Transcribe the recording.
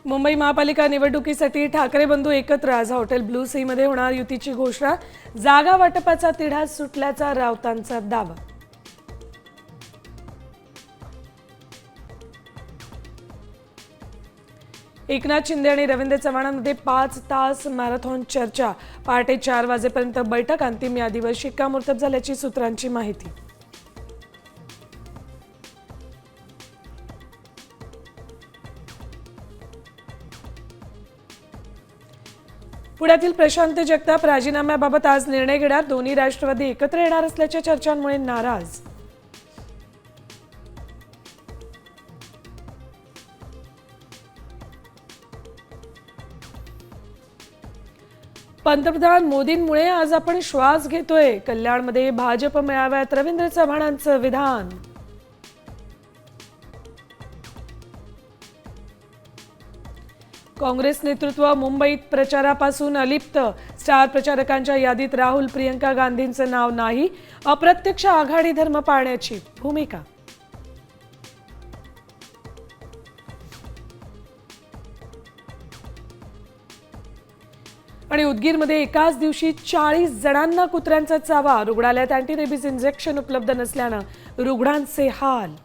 मुंबई महापालिका निवडणुकीसाठी ठाकरे बंधू एकत्र आज हॉटेल ब्लू सी मध्ये होणार युतीची घोषणा। जागा वाटपाचा तिढा सुटल्याचा राऊतांचा दावा। एकनाथ शिंदे आणि रवींद्र चव्हाणांमध्ये 5 तास मॅरेथॉन चर्चा। पहाटे 4 वाजेपर्यंत बैठक। अंतिम यादीवर शिक्कामोर्तब झाल्याची सूत्रांची माहिती। पुण्यातील प्रशांत जगताप राजीनाम्याबाबत आज निर्णय घेणार। दोन्ही राष्ट्रवादी एकत्र येणार असल्याच्या चर्चांमुळे नाराज। पंतप्रधान मोदींमुळे आज आपण श्वास घेतोय। कल्याणमध्ये भाजप मेळाव्यात रवींद्र चव्हाणांचं विधान। काँग्रेस नेतृत्व मुंबईत प्रचारापासून अलिप्त। स्टार प्रचारकांच्या यादीत राहुल प्रियंका गांधींचं नाव नाही। अप्रत्यक्ष आघाडी धर्म पाळण्याची भूमिका। आणि उदगीरमध्ये एकाच दिवशी 40 जणांना कुत्र्यांचा चावा। रुग्णालयात अँटीरेबीज इंजेक्शन उपलब्ध नसल्यानं रुग्णांचे हाल।